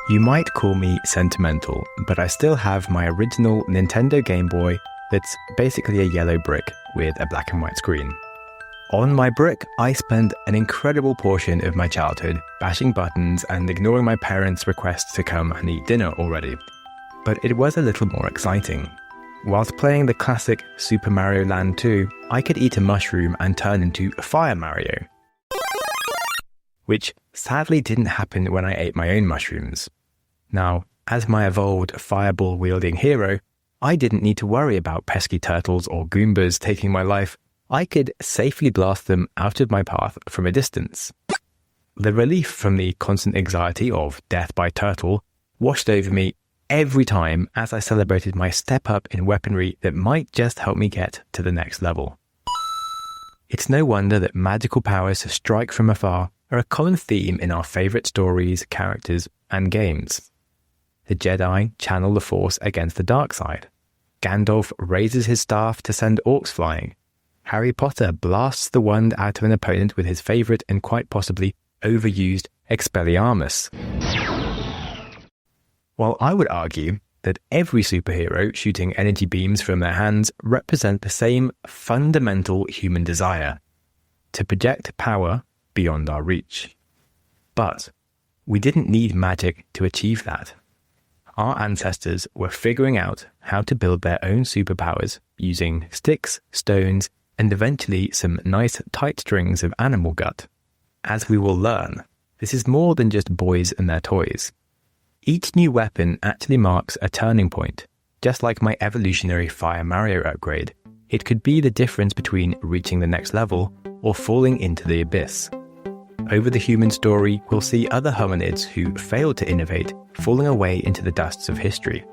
You might call me sentimental, but I still have my original Nintendo Game Boy that's basically a yellow brick with a black and white screen. On my brick, I spent an incredible portion of my childhood bashing buttons and ignoring my parents' requests to come and eat dinner already. But it was a little more exciting. Whilst playing the classic Super Mario Land 2, I could eat a mushroom and turn into Fire Mario. Which sadly didn't happen when I ate my own mushrooms. Now, as my evolved fireball-wielding hero, I didn't need to worry about pesky turtles or Goombas taking my life. I could safely blast them out of my path from a distance. The relief from the constant anxiety of death by turtle washed over me every time as I celebrated my step up in weaponry that might just help me get to the next level. It's no wonder that magical powers to strike from afar are a common theme in our favourite stories, characters, and games. The Jedi channel the Force against the dark side. Gandalf raises his staff to send orcs flying. Harry Potter blasts the wand out of an opponent with his favourite and quite possibly overused Expelliarmus. While I would argue that every superhero shooting energy beams from their hands represent the same fundamental human desire, to project power beyond our reach. But we didn't need magic to achieve that. Our ancestors were figuring out how to build their own superpowers using sticks, stones, and eventually some nice tight strings of animal gut. As we will learn, this is more than just boys and their toys. Each new weapon actually marks a turning point. Just like my evolutionary Fire Mario upgrade, it could be the difference between reaching the next level or falling into the abyss. Over the human story, we'll see other hominids who failed to innovate falling away into the dusts of history,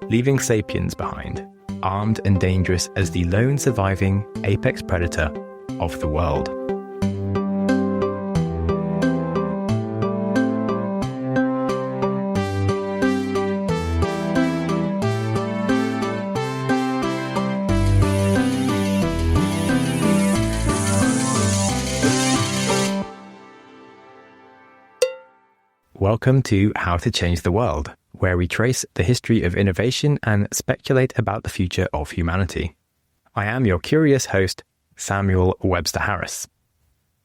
leaving sapiens behind, armed and dangerous as the lone surviving apex predator of the world. Welcome to How to Change the World, where we trace the history of innovation and speculate about the future of humanity. I am your curious host, Samuel Webster Harris.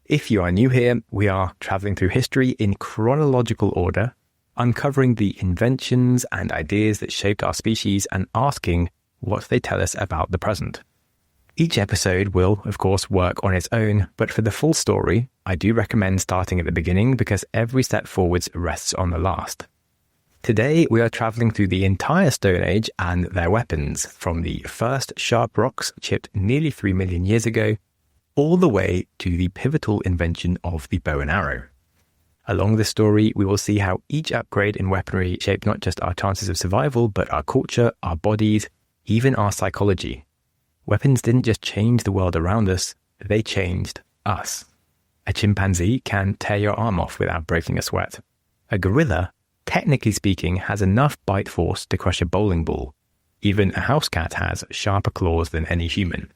If you are new here, we are traveling through history in chronological order, uncovering the inventions and ideas that shaped our species and asking what they tell us about the present. Each episode will, of course, work on its own, but for the full story, I do recommend starting at the beginning because every step forwards rests on the last. Today, we are traveling through the entire Stone Age and their weapons, from the first sharp rocks chipped nearly 3 million years ago, all the way to the pivotal invention of the bow and arrow. Along this story, we will see how each upgrade in weaponry shaped not just our chances of survival, but our culture, our bodies, even our psychology. Weapons didn't just change the world around us, they changed us. A chimpanzee can tear your arm off without breaking a sweat. A gorilla, technically speaking, has enough bite force to crush a bowling ball. Even a house cat has sharper claws than any human.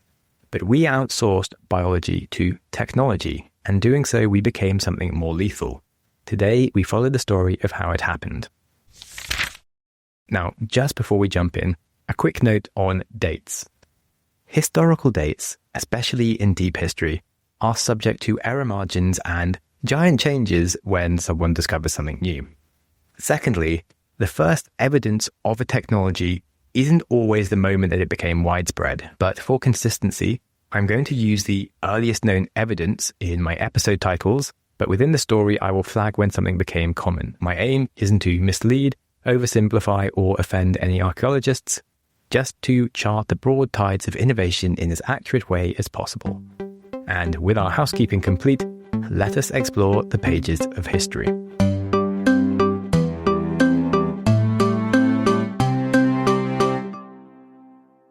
But we outsourced biology to technology, and doing so we became something more lethal. Today, we follow the story of how it happened. Now, just before we jump in, a quick note on dates. Historical dates, especially in deep history, are subject to error margins and giant changes when someone discovers something new. Secondly, the first evidence of a technology isn't always the moment that it became widespread, but for consistency, I'm going to use the earliest known evidence in my episode titles, but within the story I will flag when something became common. My aim isn't to mislead, oversimplify, or offend any archaeologists, just to chart the broad tides of innovation in as accurate way as possible. And with our housekeeping complete, let us explore the pages of history.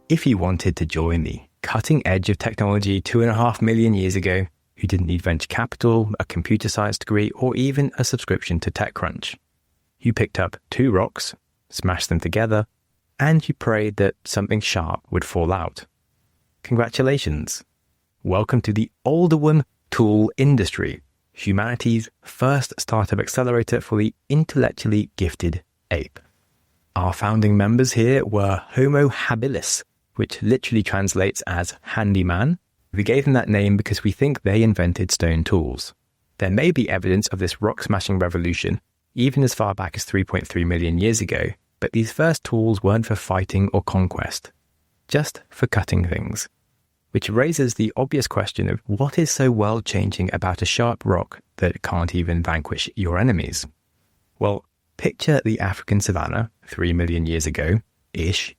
If you wanted to join the cutting edge of technology 2.5 million years ago, you didn't need venture capital, a computer science degree, or even a subscription to TechCrunch. You picked up 2 rocks, smashed them together, and you prayed that something sharp would fall out. Congratulations. Welcome to the OLDOWAN tool industry, humanity's first startup accelerator for the intellectually gifted ape. Our founding members here were Homo habilis, which literally translates as handyman. We gave them that name because we think they invented stone tools. There may be evidence of this rock-smashing revolution even as far back as 3.3 million years ago, but these first tools weren't for fighting or conquest, just for cutting things. Which raises the obvious question of what is so world-changing about a sharp rock that can't even vanquish your enemies? Well, picture the African savanna 3 million years ago-ish.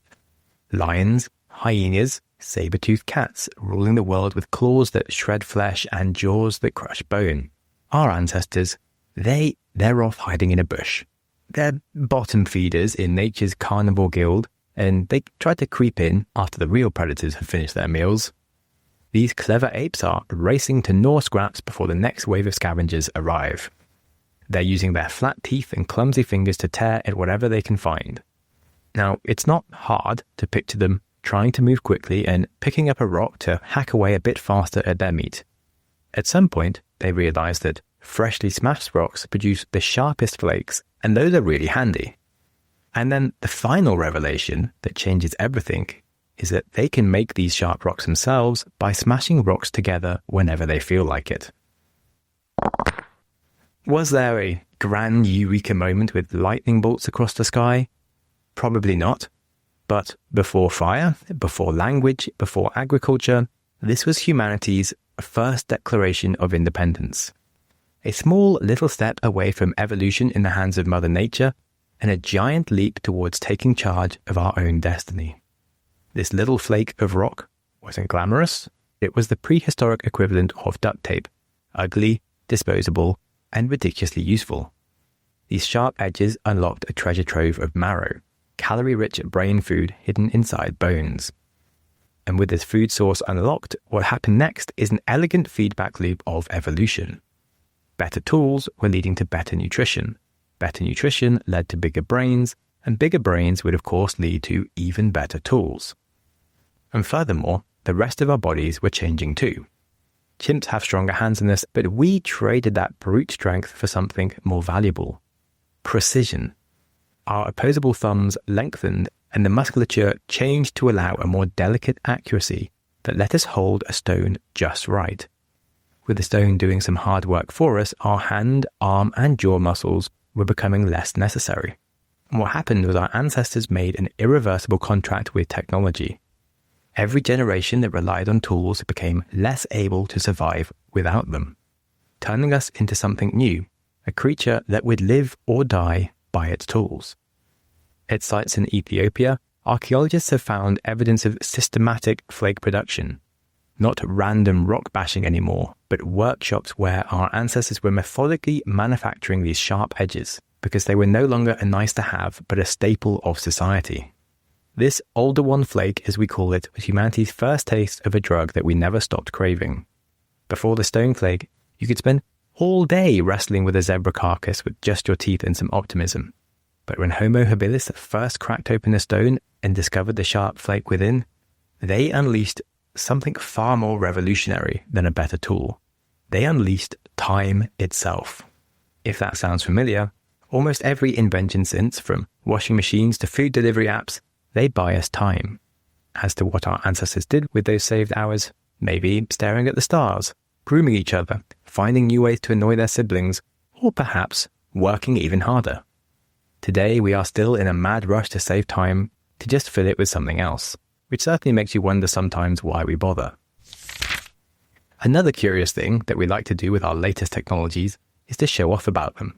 Lions, hyenas, saber-toothed cats ruling the world with claws that shred flesh and jaws that crush bone. Our ancestors, they're off hiding in a bush. They're bottom feeders in nature's carnivore guild, and they try to creep in after the real predators have finished their meals. These clever apes are racing to gnaw scraps before the next wave of scavengers arrive. They're using their flat teeth and clumsy fingers to tear at whatever they can find. Now, it's not hard to picture them trying to move quickly and picking up a rock to hack away a bit faster at their meat. At some point, they realize that freshly smashed rocks produce the sharpest flakes, and those are really handy. And then the final revelation that changes everything is that they can make these sharp rocks themselves by smashing rocks together whenever they feel like it. Was there a grand eureka moment with lightning bolts across the sky? Probably not. But before fire, before language, before agriculture, this was humanity's first declaration of independence. A small little step away from evolution in the hands of Mother Nature, and a giant leap towards taking charge of our own destiny. This little flake of rock wasn't glamorous. It was the prehistoric equivalent of duct tape, ugly, disposable, and ridiculously useful. These sharp edges unlocked a treasure trove of marrow, calorie-rich brain food hidden inside bones. And with this food source unlocked, what happened next is an elegant feedback loop of evolution. Better tools were leading to better nutrition. Better nutrition led to bigger brains, and bigger brains would of course lead to even better tools. And furthermore, the rest of our bodies were changing too. Chimps have stronger hands than us, but we traded that brute strength for something more valuable. Precision. Our opposable thumbs lengthened, and the musculature changed to allow a more delicate accuracy that let us hold a stone just right. With the stone doing some hard work for us, our hand, arm, and jaw muscles were becoming less necessary. And what happened was our ancestors made an irreversible contract with technology. Every generation that relied on tools became less able to survive without them, turning us into something new, a creature that would live or die by its tools. At sites in Ethiopia, archaeologists have found evidence of systematic flake production. Not random rock bashing anymore, but workshops where our ancestors were methodically manufacturing these sharp edges because they were no longer a nice to have, but a staple of society. This OLDOWAN flake, as we call it, was humanity's first taste of a drug that we never stopped craving. Before the stone flake, you could spend all day wrestling with a zebra carcass with just your teeth and some optimism. But when Homo habilis first cracked open a stone and discovered the sharp flake within, they unleashed something far more revolutionary than a better tool. They unleashed time itself. If that sounds familiar, almost every invention since, from washing machines to food delivery apps, they buy us time. As to what our ancestors did with those saved hours, maybe staring at the stars, grooming each other, finding new ways to annoy their siblings, or perhaps working even harder. Today we are still in a mad rush to save time to just fill it with something else, which certainly makes you wonder sometimes why we bother. Another curious thing that we like to do with our latest technologies is to show off about them.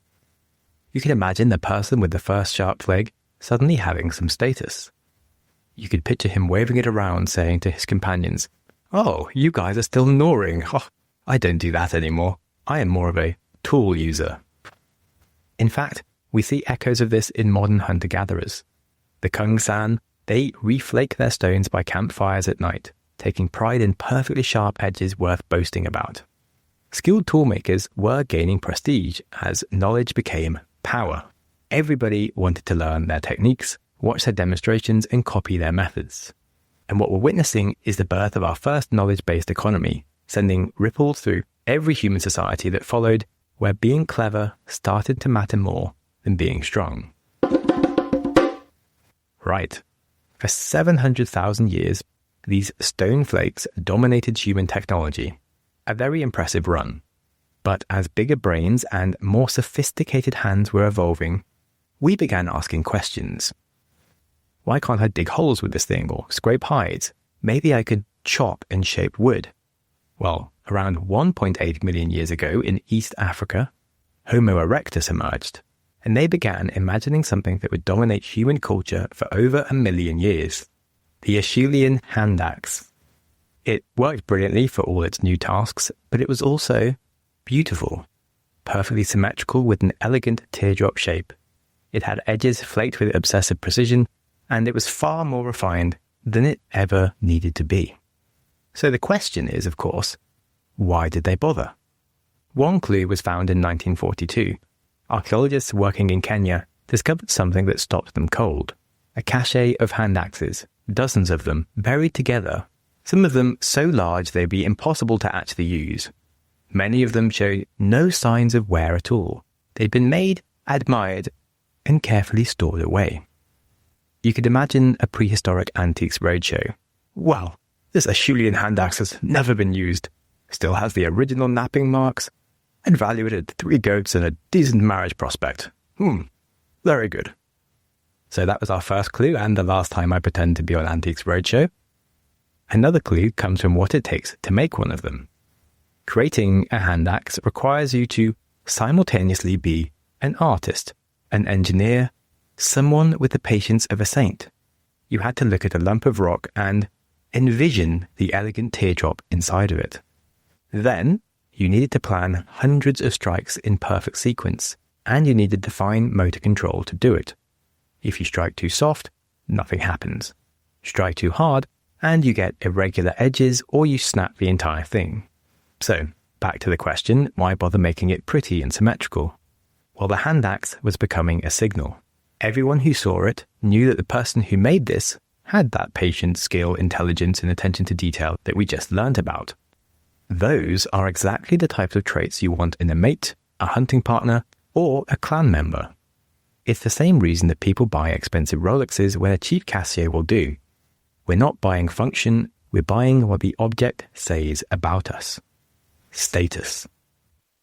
You can imagine the person with the first sharp flake suddenly having some status. You could picture him waving it around, saying to his companions, "Oh, you guys are still gnawing. Oh, I don't do that anymore. I am more of a tool user." In fact, we see echoes of this in modern hunter-gatherers. The Kung San, they reflake their stones by campfires at night, taking pride in perfectly sharp edges worth boasting about. Skilled toolmakers were gaining prestige as knowledge became power. Everybody wanted to learn their techniques, watch their demonstrations, and copy their methods. And what we're witnessing is the birth of our first knowledge-based economy, sending ripples through every human society that followed, where being clever started to matter more than being strong. right. For 700,000 years, these stone flakes dominated human technology. A very impressive run. But as bigger brains and more sophisticated hands were evolving, we began asking questions. Why can't I dig holes with this thing or scrape hides? Maybe I could chop and shape wood. Well, around 1.8 million years ago in East Africa, Homo erectus emerged, and they began imagining something that would dominate human culture for over 1 million years. The ACHEULEAN hand axe. It worked brilliantly for all its new tasks, but it was also beautiful, perfectly symmetrical with an elegant teardrop shape. It had edges flaked with obsessive precision, and it was far more refined than it ever needed to be. So the question is, of course, why did they bother? One clue was found in 1942. Archaeologists working in Kenya discovered something that stopped them cold. A cache of hand axes, dozens of them, buried together. Some of them so large they'd be impossible to actually use. Many of them showed no signs of wear at all. They'd been made, admired, and carefully stored away. You could imagine a prehistoric antiques roadshow. Well, this ACHEULEAN hand axe has never been used. Still has the original napping marks. I'd value it at 3 goats and a decent marriage prospect. Very good. So that was our first clue and the last time I pretend to be on Antiques Roadshow. Another clue comes from what it takes to make one of them. Creating a hand axe requires you to simultaneously be an artist, an engineer, someone with the patience of a saint. You had to look at a lump of rock and envision the elegant teardrop inside of it. Then, you needed to plan hundreds of strikes in perfect sequence, and you needed to fine motor control to do it. If you strike too soft, nothing happens. Strike too hard, and you get irregular edges or you snap the entire thing. So, back to the question, why bother making it pretty and symmetrical? Well, the hand axe was becoming a signal. Everyone who saw it knew that the person who made this had that patience, skill, intelligence, and attention to detail that we just learned about. Those are exactly the types of traits you want in a mate, a hunting partner, or a clan member. It's the same reason that people buy expensive Rolexes when a cheap Casio will do. We're not buying function, we're buying what the object says about us. Status.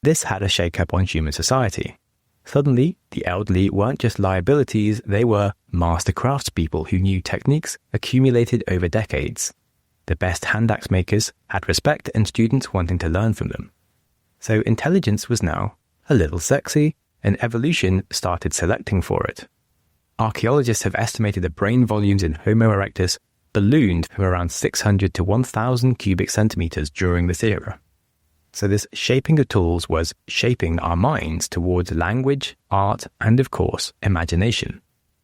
This had a shake-up on human society. Suddenly, the elderly weren't just liabilities, they were master craftspeople who knew techniques accumulated over decades. The best hand axe makers had respect and students wanting to learn from them. So intelligence was now a little sexy, and evolution started selecting for it. Archaeologists have estimated that brain volumes in Homo erectus ballooned from around 600 to 1,000 cubic centimeters during this era. So this shaping of tools was shaping our minds towards language, art, and of course, imagination.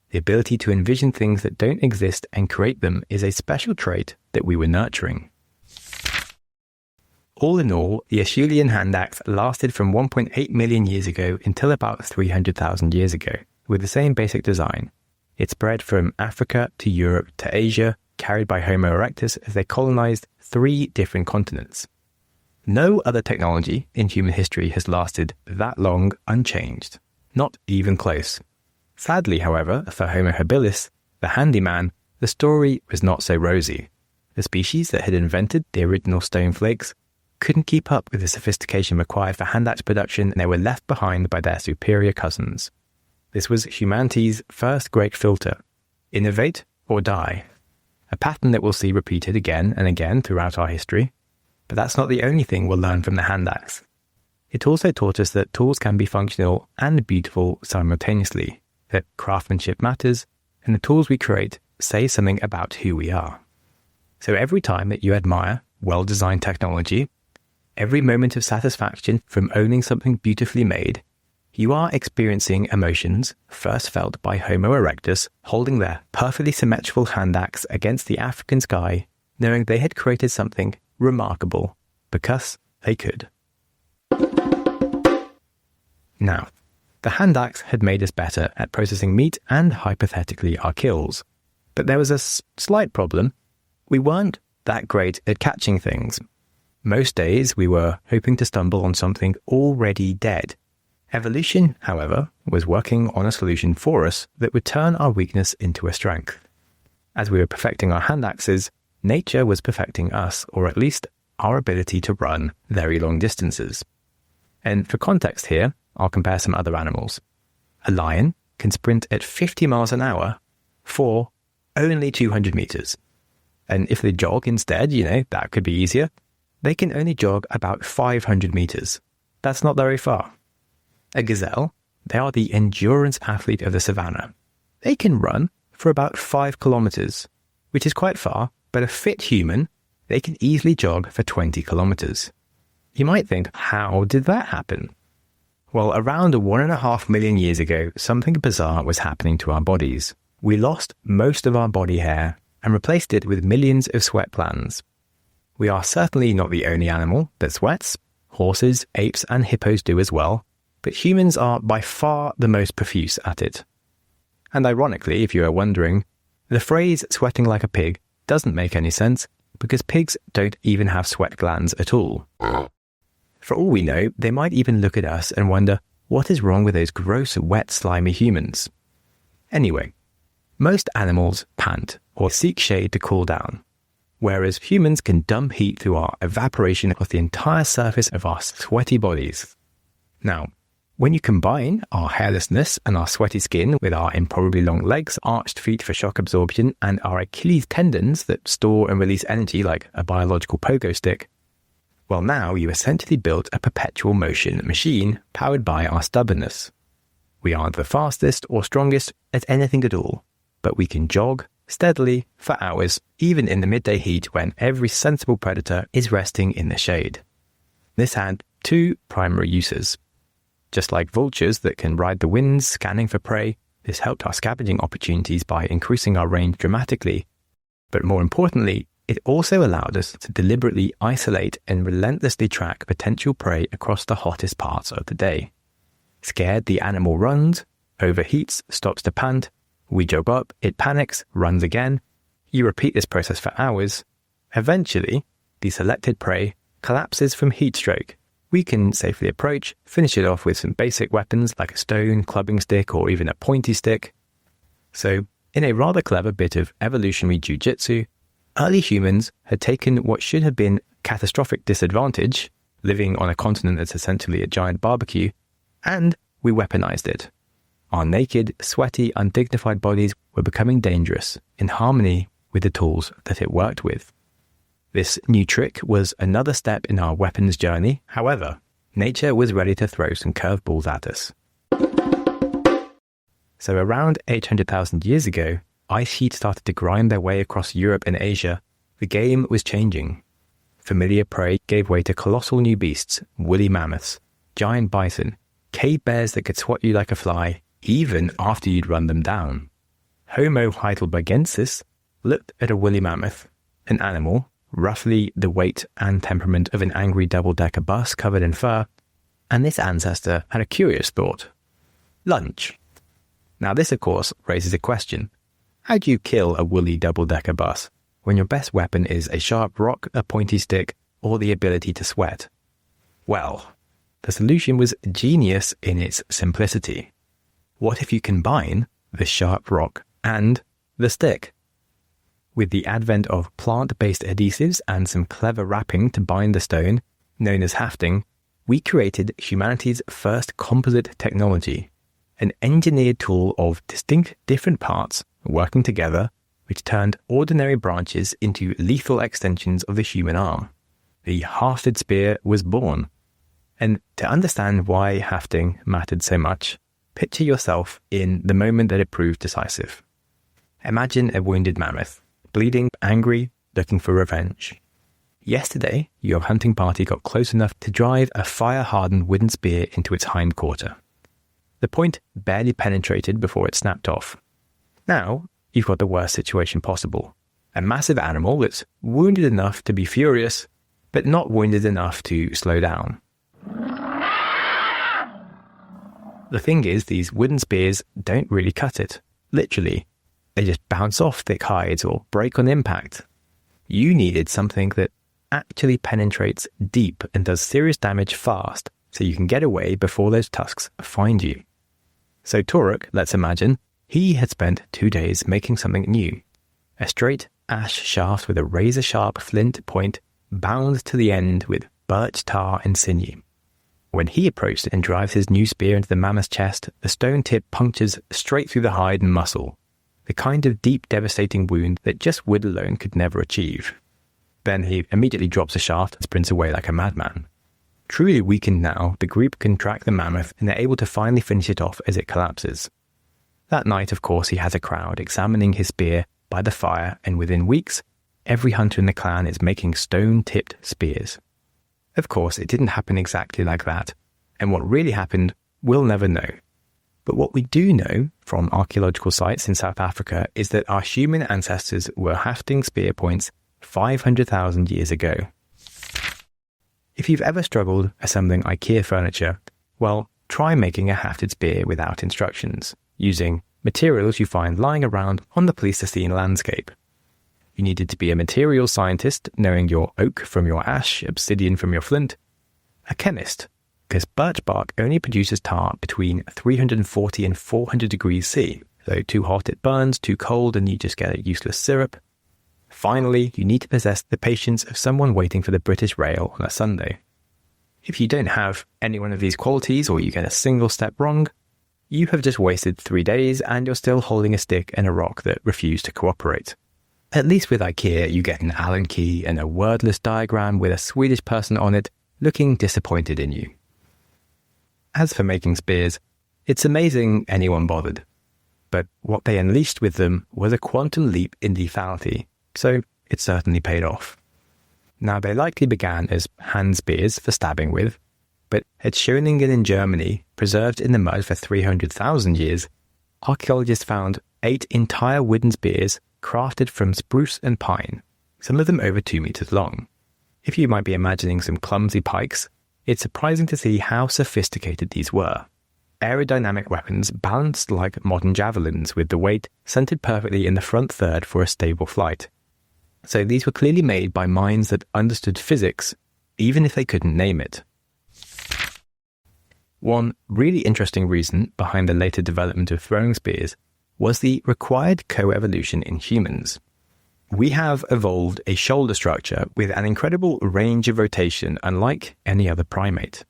The ability to envision things that don't exist and create them is a special trait that we were nurturing. All in all, the ACHEULEAN hand axe lasted from 1.8 million years ago until about 300,000 years ago, with the same basic design. It spread from Africa to Europe to Asia, carried by Homo erectus as they colonized 3 different continents. No other technology in human history has lasted that long unchanged, not even close. Sadly, however, for Homo habilis, the handyman, the story was not so rosy. The species that had invented the original stone flakes couldn't keep up with the sophistication required for hand axe production, and they were left behind by their superior cousins. This was humanity's first great filter: innovate or die. A pattern that we'll see repeated again and again throughout our history. But that's not the only thing we'll learn from the hand axe. It also taught us that tools can be functional and beautiful simultaneously, that craftsmanship matters, and the tools we create say something about who we are. So every time that you admire well-designed technology, every moment of satisfaction from owning something beautifully made, you are experiencing emotions first felt by Homo erectus holding their perfectly symmetrical hand axe against the African sky, knowing they had created something remarkable because they could. Now, the hand axe had made us better at processing meat and hypothetically our kills. But there was a slight problem. We weren't that great at catching things. Most days we were hoping to stumble on something already dead. Evolution, however, was working on a solution for us that would turn our weakness into a strength. As we were perfecting our hand axes, nature was perfecting us, or at least our ability to run very long distances. And for context here, I'll compare some other animals. A lion can sprint at 50 miles an hour for only 200 meters. And if they jog instead, that could be easier. They can only jog about 500 meters. That's not very far. A gazelle, they are the endurance athlete of the savannah. They can run for about 5 kilometers, which is quite far, but a fit human, they can easily jog for 20 kilometers. You might think, how did that happen? Well, around 1.5 million years ago, something bizarre was happening to our bodies. We lost most of our body hair and replaced it with millions of sweat glands. We are certainly not the only animal that sweats. Horses, apes, and hippos do as well, but humans are by far the most profuse at it. And ironically, if you are wondering, the phrase sweating like a pig doesn't make any sense because pigs don't even have sweat glands at all. For all we know, they might even look at us and wonder, what is wrong with those gross, wet, slimy humans? Anyway, most animals pant or seek shade to cool down, whereas humans can dump heat through our evaporation of the entire surface of our sweaty bodies. Now, when you combine our hairlessness and our sweaty skin with our improbably long legs, arched feet for shock absorption, and our Achilles tendons that store and release energy like a biological pogo stick, well, now you essentially built a perpetual motion machine powered by our stubbornness. We aren't the fastest or strongest at anything at all, but we can jog steadily for hours, even in the midday heat when every sensible predator is resting in the shade. This had 2 primary uses. Just like vultures that can ride the winds scanning for prey, this helped our scavenging opportunities by increasing our range dramatically. But more importantly, it also allowed us to deliberately isolate and relentlessly track potential prey across the hottest parts of the day. Scared, the animal runs, overheats, stops to pant. We jog up, it panics, runs again. You repeat this process for hours. Eventually, the selected prey collapses from heat stroke. We can safely approach, finish it off with some basic weapons like a stone, clubbing stick, or even a pointy stick. So, in a rather clever bit of evolutionary jujitsu, early humans had taken what should have been catastrophic disadvantage, living on a continent that's essentially a giant barbecue, and we weaponized it. Our naked, sweaty, undignified bodies were becoming dangerous in harmony with the tools that it worked with. This new trick was another step in our weapons journey. However, nature was ready to throw some curveballs at us. So around 800,000 years ago, ice sheets started to grind their way across Europe and Asia. The game was changing. Familiar prey gave way to colossal new beasts, woolly mammoths, giant bison, cave bears that could swat you like a fly, even after you'd run them down. Homo heidelbergensis looked at a woolly mammoth, an animal roughly the weight and temperament of an angry double-decker bus covered in fur, and this ancestor had a curious thought. Lunch. Now this, of course, raises a question. How do you kill a woolly double-decker bus when your best weapon is a sharp rock, a pointy stick, or the ability to sweat? Well, the solution was genius in its simplicity. What if you combine the sharp rock and the stick? With the advent of plant-based adhesives and some clever wrapping to bind the stone, known as hafting, we created humanity's first composite technology, an engineered tool of distinct different parts working together, which turned ordinary branches into lethal extensions of the human arm. The Hafted Spear was born. And to understand why hafting mattered so much, picture yourself in the moment that it proved decisive. Imagine a wounded mammoth, bleeding, angry, looking for revenge. Yesterday, your hunting party got close enough to drive a fire-hardened wooden spear into its hind quarter. The point barely penetrated before it snapped off. Now, you've got the worst situation possible. A massive animal that's wounded enough to be furious, but not wounded enough to slow down. The thing is, these wooden spears don't really cut it. Literally. They just bounce off thick hides or break on impact. You needed something that actually penetrates deep and does serious damage fast so you can get away before those tusks find you. So Toruk, let's imagine, he had spent 2 days making something new. a straight ash shaft with a razor-sharp flint point bound to the end with birch tar and sinew. When he approached and drives his new spear into the mammoth's chest, the stone tip punctures straight through the hide and muscle, the kind of deep, devastating wound that just wood alone could never achieve. Then he immediately drops the shaft and sprints away like a madman. Truly weakened now, the group can track the mammoth and they're able to finally finish it off as it collapses. That night, of course, he has a crowd examining his spear by the fire, and within weeks, every hunter in the clan is making stone-tipped spears. Of course, it didn't happen exactly like that, and what really happened, we'll never know. But what we do know from archaeological sites in South Africa is that our human ancestors were hafting spear points 500,000 years ago. If you've ever struggled assembling IKEA furniture, well, try making a hafted spear without instructions, using materials you find lying around on the Pleistocene landscape. You needed to be a materials scientist, knowing your oak from your ash, obsidian from your flint, a chemist, because birch bark only produces tar between 340 and 400 degrees C, so too hot it burns, too cold and you just get a useless syrup. Finally, you need to possess the patience of someone waiting for the British Rail on a Sunday. If you don't have any one of these qualities, or you get a single step wrong, you have just wasted 3 days and you're still holding a stick and a rock that refuse to cooperate. At least with IKEA, you get an Allen key and a wordless diagram with a Swedish person on it looking disappointed in you. As for making spears, it's amazing anyone bothered. But what they unleashed with them was a quantum leap in lethality, so it certainly paid off. Now, they likely began as hand spears for stabbing with, but at Schöningen in Germany, preserved in the mud for 300,000 years, archaeologists found 8 entire wooden spears crafted from spruce and pine, some of them over 2 meters long. If you might be imagining some clumsy pikes, it's surprising to see how sophisticated these were. Aerodynamic weapons balanced like modern javelins, with the weight centered perfectly in the front third for a stable flight. So these were clearly made by minds that understood physics, even if they couldn't name it. One really interesting reason behind the later development of throwing spears was the required coevolution in humans. We have evolved a shoulder structure with an incredible range of rotation unlike any other primate.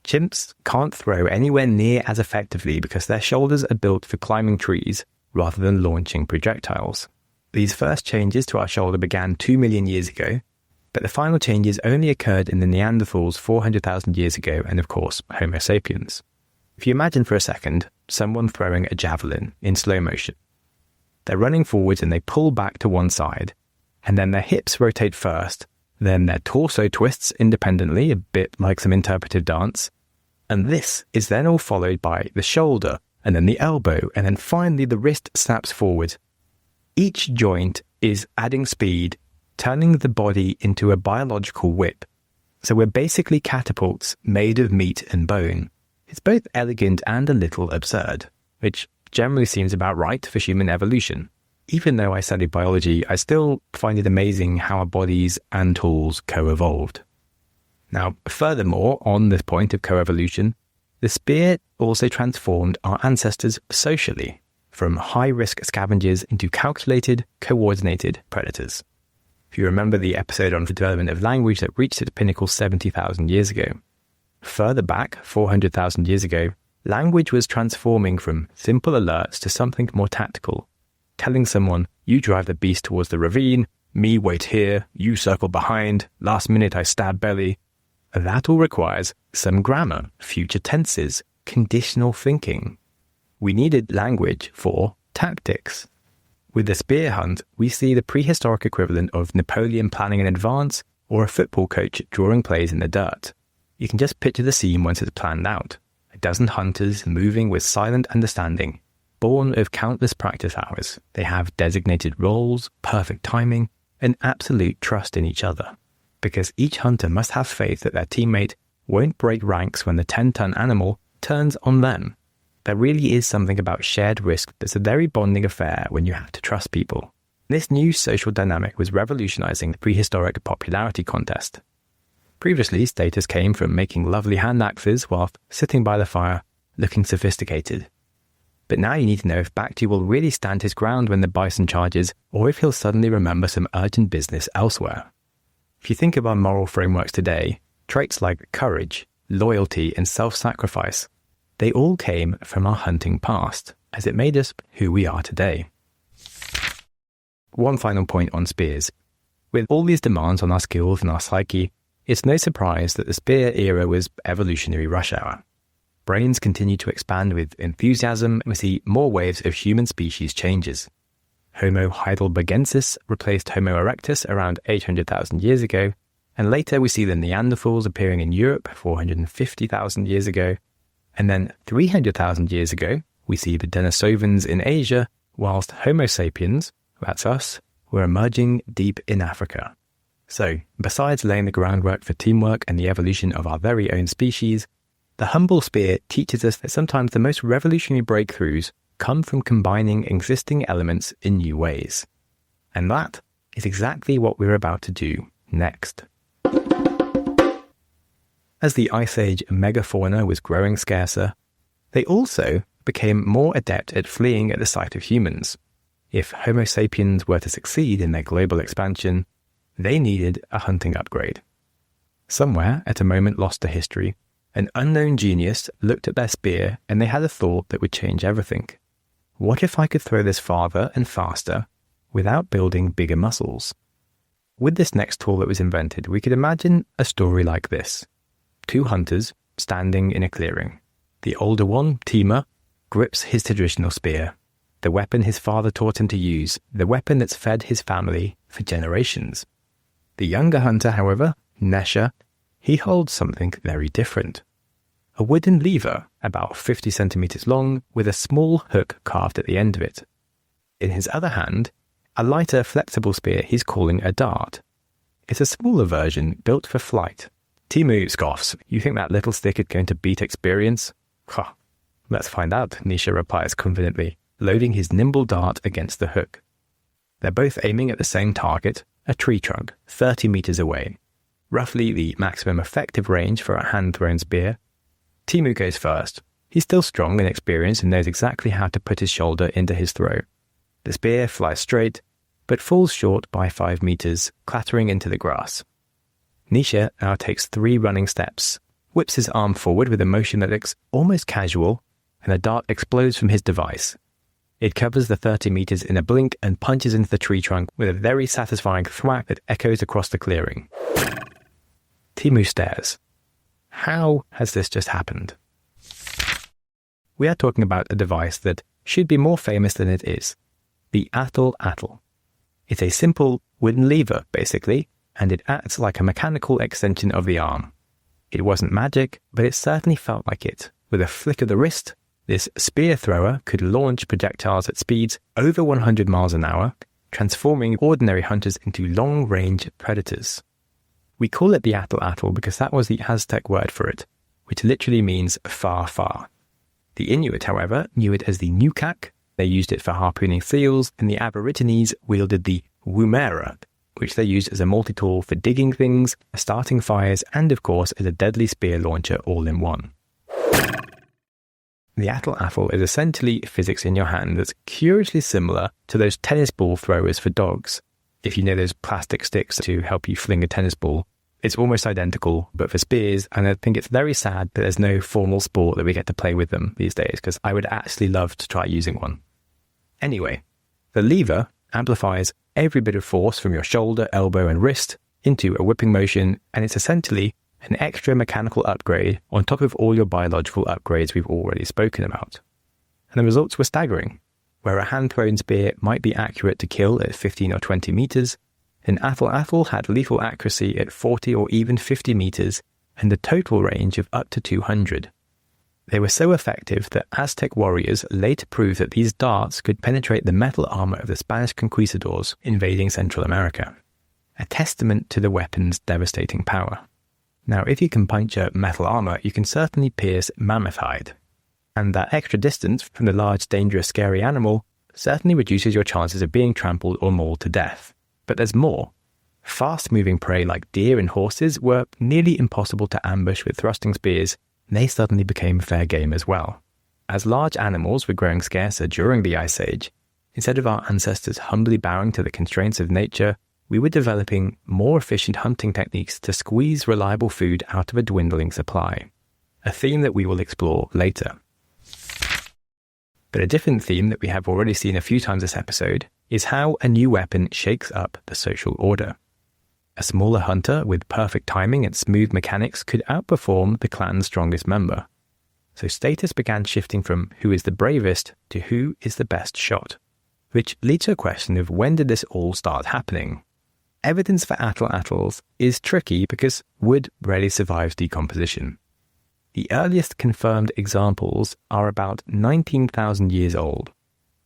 Chimps can't throw anywhere near as effectively because their shoulders are built for climbing trees rather than launching projectiles. These first changes to our shoulder began 2 million years ago, but the final changes only occurred in the Neanderthals 400,000 years ago and, of course, Homo sapiens. If you imagine for a second someone throwing a javelin in slow motion. They're running forwards and they pull back to one side, and then their hips rotate first, then their torso twists independently, a bit like some interpretive dance, and this is then all followed by the shoulder, and then the elbow, and then finally the wrist snaps forward. Each joint is adding speed, turning the body into a biological whip. So we're basically catapults made of meat and bone. It's both elegant and a little absurd, which generally seems about right for human evolution. Even though I studied biology, I still find it amazing how our bodies and tools co-evolved. Now, furthermore, on this point of co-evolution, the spear also transformed our ancestors socially, from high-risk scavengers into calculated, coordinated predators. If you remember the episode on the development of language that reached its pinnacle 70,000 years ago. Further back, 400,000 years ago, language was transforming from simple alerts to something more tactical, telling someone, you drive the beast towards the ravine, me wait here, you circle behind, last minute I stab belly. That all requires some grammar, future tenses, conditional thinking. We needed language for tactics. With the spear hunt, we see the prehistoric equivalent of Napoleon planning in advance or a football coach drawing plays in the dirt. You can just picture the scene once it's planned out. A dozen hunters moving with silent understanding, born of countless practice hours. They have designated roles, perfect timing, and absolute trust in each other. Because each hunter must have faith that their teammate won't break ranks when the 10-ton animal turns on them. There really is something about shared risk that's a very bonding affair when you have to trust people. This new social dynamic was revolutionizing the prehistoric popularity contest. Previously, status came from making lovely hand axes whilst sitting by the fire, looking sophisticated. But now you need to know if Bakhti will really stand his ground when the bison charges, or if he'll suddenly remember some urgent business elsewhere. If you think of our moral frameworks today, traits like courage, loyalty, and self-sacrifice, they all came from our hunting past, as it made us who we are today. One final point on spears. With all these demands on our skills and our psyche, it's no surprise that the spear era was evolutionary rush hour. Brains continue to expand with enthusiasm, and we see more waves of human species changes. Homo heidelbergensis replaced Homo erectus around 800,000 years ago, and later we see the Neanderthals appearing in Europe 450,000 years ago, and then 300,000 years ago we see the Denisovans in Asia, whilst Homo sapiens, that's us, were emerging deep in Africa. So, besides laying the groundwork for teamwork and the evolution of our very own species, the humble spear teaches us that sometimes the most revolutionary breakthroughs come from combining existing elements in new ways. And that is exactly what we're about to do next. As the Ice Age megafauna was growing scarcer, they also became more adept at fleeing at the sight of humans. If Homo sapiens were to succeed in their global expansion, they needed a hunting upgrade. Somewhere, at a moment lost to history, an unknown genius looked at their spear and they had a thought that would change everything. What if I could throw this farther and faster without building bigger muscles? With this next tool that was invented, we could imagine a story like this. Two hunters standing in a clearing. The older one, Timur, grips his traditional spear, the weapon his father taught him to use, the weapon that's fed his family for generations. The younger hunter, however, Nesha, he holds something very different. A wooden lever, about 50 centimeters long, with a small hook carved at the end of it. In his other hand, a lighter, flexible spear he's calling a dart. It's a smaller version built for flight. Timu scoffs, "You think that little stick is going to beat experience?" "Ha, let's find out," Nisha replies confidently, loading his nimble dart against the hook. They're both aiming at the same target, a tree trunk, 30 meters away. Roughly the maximum effective range for a hand-thrown spear. Timu goes first. He's still strong and experienced and knows exactly how to put his shoulder into his throw. The spear flies straight, but falls short by 5 meters, clattering into the grass. Nisha now takes 3 running steps, whips his arm forward with a motion that looks almost casual, and the dart explodes from his device. It covers the 30 meters in a blink and punches into the tree trunk with a very satisfying thwack that echoes across the clearing. Timu stares. How has this just happened? We are talking about a device that should be more famous than it is. The Atlatl. It's a simple wooden lever, basically, and it acts like a mechanical extension of the arm. It wasn't magic, but it certainly felt like it. With a flick of the wrist, this spear thrower could launch projectiles at speeds over 100 miles an hour, transforming ordinary hunters into long-range predators. We call it the Atlatl because that was the Aztec word for it, which literally means far, far. The Inuit, however, knew it as the Nukak. They used it for harpooning seals, and the Aborigines wielded the Woomera, which they used as a multi-tool for digging things, starting fires, and of course as a deadly spear launcher all in one. The Atlatl is essentially physics in your hand that's curiously similar to those tennis ball throwers for dogs. If you know those plastic sticks to help you fling a tennis ball, it's almost identical, but for spears, and I think it's very sad that there's no formal sport that we get to play with them these days, because I would actually love to try using one. Anyway, the lever amplifies every bit of force from your shoulder, elbow, and wrist into a whipping motion, and it's essentially an extra mechanical upgrade on top of all your biological upgrades we've already spoken about. And the results were staggering. Where a hand-thrown spear might be accurate to kill at 15 or 20 meters, an Atlatl had lethal accuracy at 40 or even 50 meters and a total range of up to 200. They were so effective that Aztec warriors later proved that these darts could penetrate the metal armor of the Spanish conquistadors invading Central America, a testament to the weapon's devastating power. Now, if you can puncture metal armor, you can certainly pierce mammoth hide. And that extra distance from the large, dangerous, scary animal certainly reduces your chances of being trampled or mauled to death. But there's more. Fast-moving prey like deer and horses were nearly impossible to ambush with thrusting spears, and they suddenly became fair game as well. as large animals were growing scarcer during the Ice Age, instead of our ancestors humbly bowing to the constraints of nature, we were developing more efficient hunting techniques to squeeze reliable food out of a dwindling supply, a theme that we will explore later. But a different theme that we have already seen a few times this episode is how a new weapon shakes up the social order. A smaller hunter with perfect timing and smooth mechanics could outperform the clan's strongest member. So status began shifting from who is the bravest to who is the best shot, which leads to a question of when did this all start happening? Evidence for atlatls is tricky because wood rarely survives decomposition. The earliest confirmed examples are about 19,000 years old,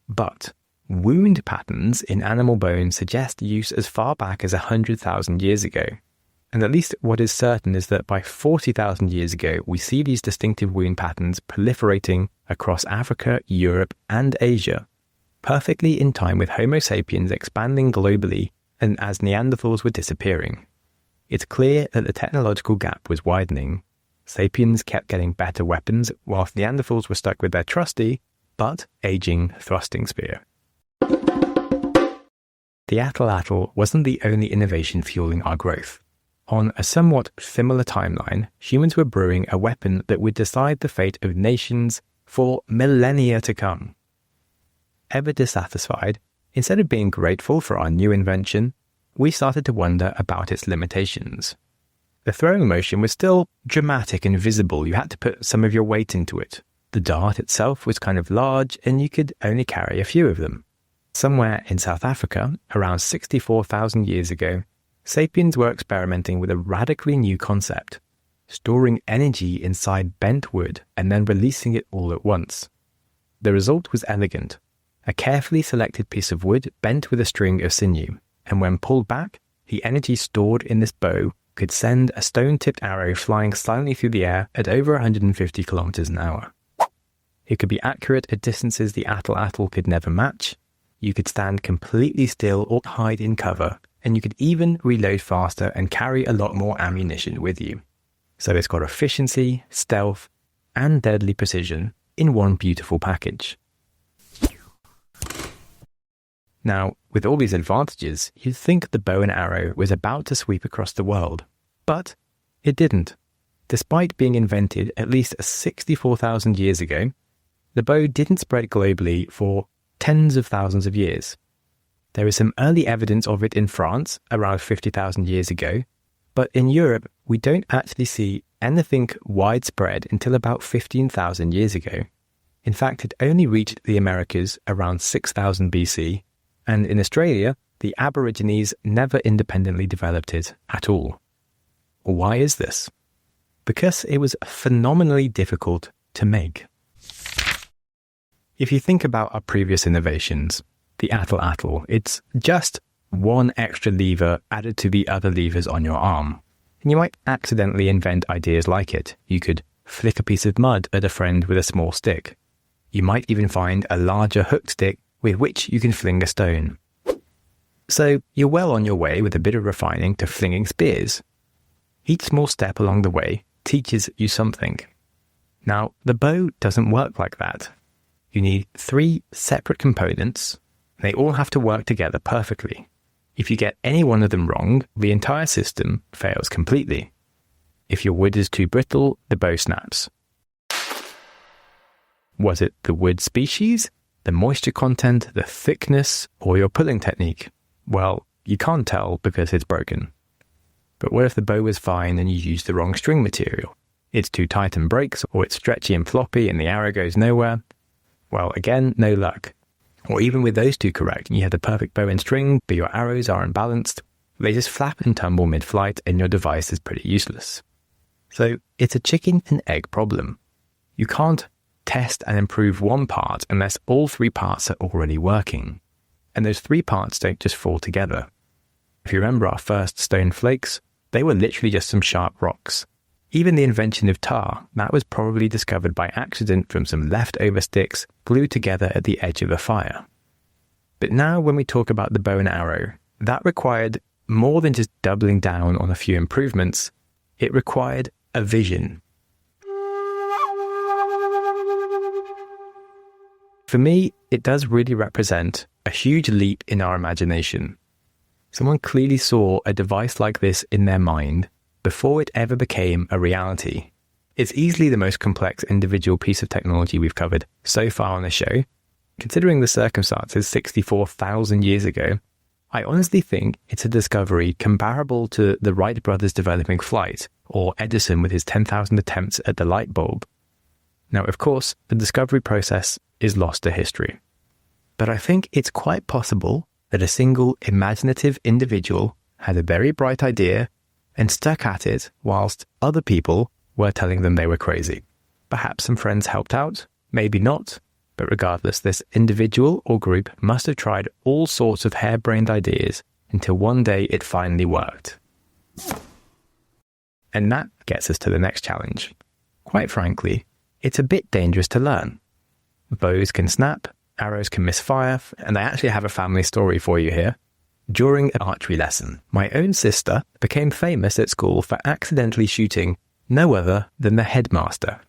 but wound patterns in animal bone suggest use as far back as 100,000 years ago. And at least what is certain is that by 40,000 years ago, we see these distinctive wound patterns proliferating across Africa, Europe, and Asia, perfectly in time with Homo sapiens expanding globally and as Neanderthals were disappearing. It's clear that the technological gap was widening. Sapiens kept getting better weapons, whilst Neanderthals were stuck with their trusty, but aging thrusting spear. The Atlatl wasn't the only innovation fueling our growth. On a somewhat similar timeline, humans were brewing a weapon that would decide the fate of nations for millennia to come. Ever dissatisfied, instead of being grateful for our new invention, we started to wonder about its limitations. The throwing motion was still dramatic and visible. You had to put some of your weight into it. The dart itself was kind of large, and you could only carry a few of them. Somewhere in South Africa, around 64,000 years ago, sapiens were experimenting with a radically new concept, storing energy inside bent wood and then releasing it all at once. The result was elegant. A carefully selected piece of wood bent with a string of sinew, and when pulled back, the energy stored in this bow could send a stone-tipped arrow flying silently through the air at over 150 kilometers an hour. It could be accurate at distances the atlatl could never match. You could stand completely still or hide in cover, and you could even reload faster and carry a lot more ammunition with you. So it's got efficiency, stealth, and deadly precision in one beautiful package. Now, with all these advantages, you'd think the bow and arrow was about to sweep across the world, but it didn't. Despite being invented at least 64,000 years ago, the bow didn't spread globally for tens of thousands of years. There is some early evidence of it in France around 50,000 years ago, but in Europe, we don't actually see anything widespread until about 15,000 years ago. In fact, it only reached the Americas around 6,000 BC, and in Australia, the Aborigines never independently developed it at all. Why is this? Because it was phenomenally difficult to make. If you think about our previous innovations, the atlatl, it's just one extra lever added to the other levers on your arm. And you might accidentally invent ideas like it. You could flick a piece of mud at a friend with a small stick. You might even find a larger hooked stick with which you can fling a stone. So you're well on your way with a bit of refining to flinging spears. Each small step along the way teaches you something. Now, the bow doesn't work like that. You need 3 separate components. They all have to work together perfectly. If you get any one of them wrong, the entire system fails completely. If your wood is too brittle, the bow snaps. Was it the wood species, the moisture content, the thickness, or your pulling technique? Well, you can't tell because it's broken. But what if the bow was fine and you used the wrong string material? It's too tight and breaks, or it's stretchy and floppy and the arrow goes nowhere? Well, again, no luck. Or even with those two correct, you have the perfect bow and string, but your arrows are unbalanced. They just flap and tumble mid-flight and your device is pretty useless. So it's a chicken and egg problem. You can't test and improve one part unless all 3 parts are already working. And those 3 parts don't just fall together. If you remember our first stone flakes, they were literally just some sharp rocks. Even the invention of tar, that was probably discovered by accident from some leftover sticks glued together at the edge of a fire. But now when we talk about the bow and arrow, that required more than just doubling down on a few improvements. It required a vision. For me, it does really represent a huge leap in our imagination. Someone clearly saw a device like this in their mind before it ever became a reality. It's easily the most complex individual piece of technology we've covered so far on the show. Considering the circumstances 64,000 years ago, I honestly think it's a discovery comparable to the Wright brothers developing flight, or Edison with his 10,000 attempts at the light bulb. Now, of course, the discovery process is lost to history. But I think it's quite possible that a single imaginative individual had a very bright idea and stuck at it whilst other people were telling them they were crazy. Perhaps some friends helped out, maybe not, but regardless, this individual or group must have tried all sorts of harebrained ideas until one day it finally worked. And that gets us to the next challenge. Quite frankly, it's a bit dangerous to learn. Bows can snap, arrows can misfire, and I actually have a family story for you here. During an archery lesson, my own sister became famous at school for accidentally shooting no other than the headmaster.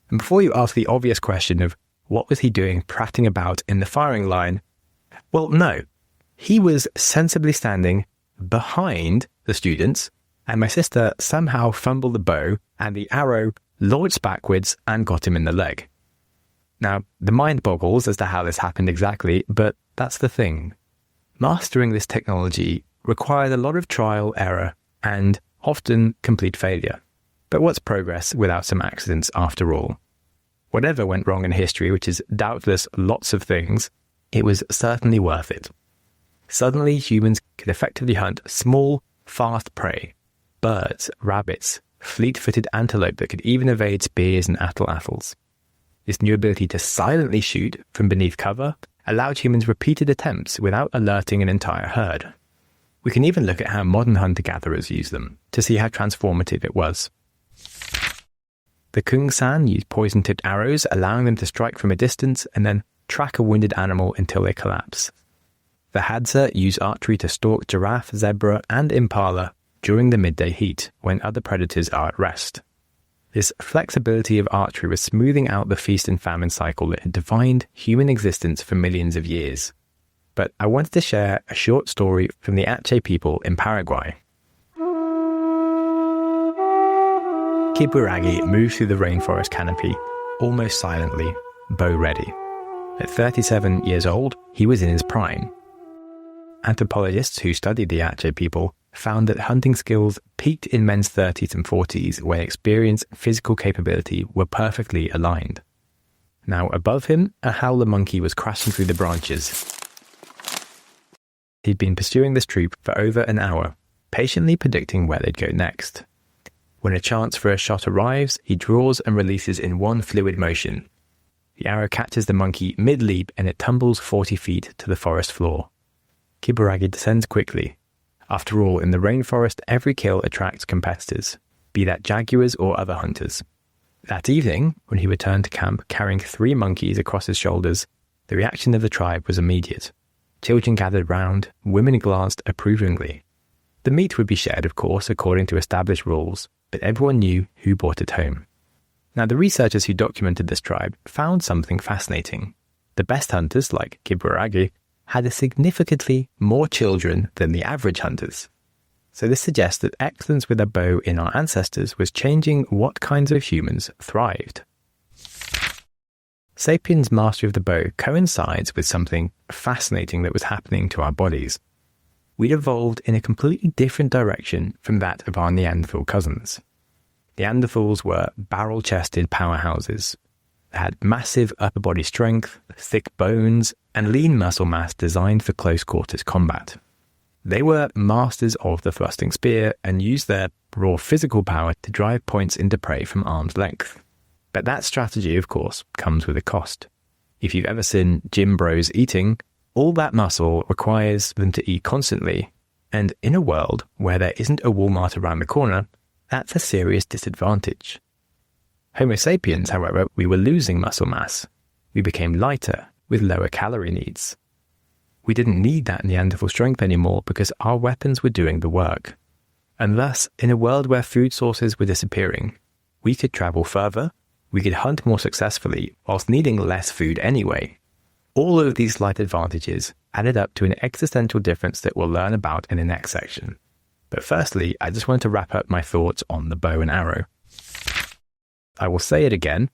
And before you ask the obvious question of what was he doing prattling about in the firing line, well, no. He was sensibly standing behind the students, and my sister somehow fumbled the bow and the arrow launched backwards and got him in the leg. Now, the mind boggles as to how this happened exactly, but that's the thing. Mastering this technology required a lot of trial, error, and often complete failure. But what's progress without some accidents after all? Whatever went wrong in history, which is doubtless lots of things, it was certainly worth it. Suddenly, humans could effectively hunt small, fast prey, birds, rabbits, fleet-footed antelope that could even evade spears and atlatls. This new ability to silently shoot from beneath cover allowed humans repeated attempts without alerting an entire herd. We can even look at how modern hunter-gatherers use them to see how transformative it was. The Kung San used poison-tipped arrows, allowing them to strike from a distance and then track a wounded animal until they collapse. The Hadza use archery to stalk giraffe, zebra, and impala during the midday heat when other predators are at rest. This flexibility of archery was smoothing out the feast and famine cycle that had defined human existence for millions of years. But I wanted to share a short story from the Ache people in Paraguay. Kiburagi moved through the rainforest canopy almost silently, bow ready. At 37 years old, he was in his prime. Anthropologists who studied the Ache people found that hunting skills peaked in men's 30s and 40s when experience and physical capability were perfectly aligned. Now above him, a howler monkey was crashing through the branches. He'd been pursuing this troop for over an hour, patiently predicting where they'd go next. When a chance for a shot arrives, he draws and releases in one fluid motion. The arrow catches the monkey mid-leap and it tumbles 40 feet to the forest floor. Kiburagi descends quickly. After all, in the rainforest, every kill attracts competitors, be that jaguars or other hunters. That evening, when he returned to camp carrying 3 monkeys across his shoulders, the reaction of the tribe was immediate. Children gathered round, women glanced approvingly. The meat would be shared, of course, according to established rules, but everyone knew who brought it home. Now, the researchers who documented this tribe found something fascinating. The best hunters, like Kiburagi, had significantly more children than the average hunters. So this suggests that excellence with a bow in our ancestors was changing what kinds of humans thrived. Sapiens' mastery of the bow coincides with something fascinating that was happening to our bodies. We'd evolved in a completely different direction from that of our Neanderthal cousins. Neanderthals were barrel-chested powerhouses. They had massive upper body strength, thick bones, and lean muscle mass designed for close-quarters combat. They were masters of the thrusting spear and used their raw physical power to drive points into prey from arm's length. But that strategy, of course, comes with a cost. If you've ever seen gym bros eating, all that muscle requires them to eat constantly, and in a world where there isn't a Walmart around the corner, that's a serious disadvantage. Homo sapiens, however, we were losing muscle mass. We became lighter, with lower calorie needs. We didn't need that Neanderthal strength anymore because our weapons were doing the work. And thus, in a world where food sources were disappearing, we could travel further, we could hunt more successfully whilst needing less food anyway. All of these slight advantages added up to an existential difference that we'll learn about in the next section. But firstly, I just want to wrap up my thoughts on the bow and arrow. I will say it again,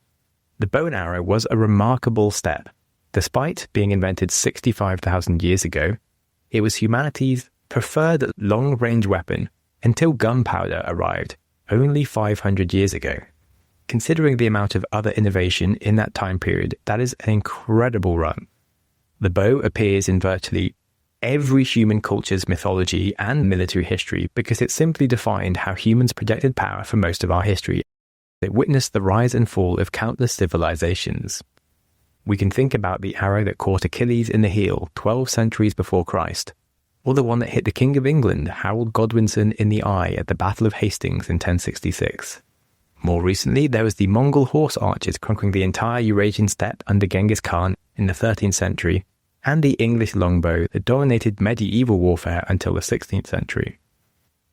the bow and arrow was a remarkable step. Despite being invented 65,000 years ago, it was humanity's preferred long-range weapon until gunpowder arrived only 500 years ago. Considering the amount of other innovation in that time period, that is an incredible run. The bow appears in virtually every human culture's mythology and military history because it simply defined how humans projected power for most of our history. It witnessed the rise and fall of countless civilizations. We can think about the arrow that caught Achilles in the heel 12 centuries before Christ, or the one that hit the King of England, Harold Godwinson, in the eye at the Battle of Hastings in 1066. More recently, there was the Mongol horse archers conquering the entire Eurasian steppe under Genghis Khan in the 13th century, and the English longbow that dominated medieval warfare until the 16th century.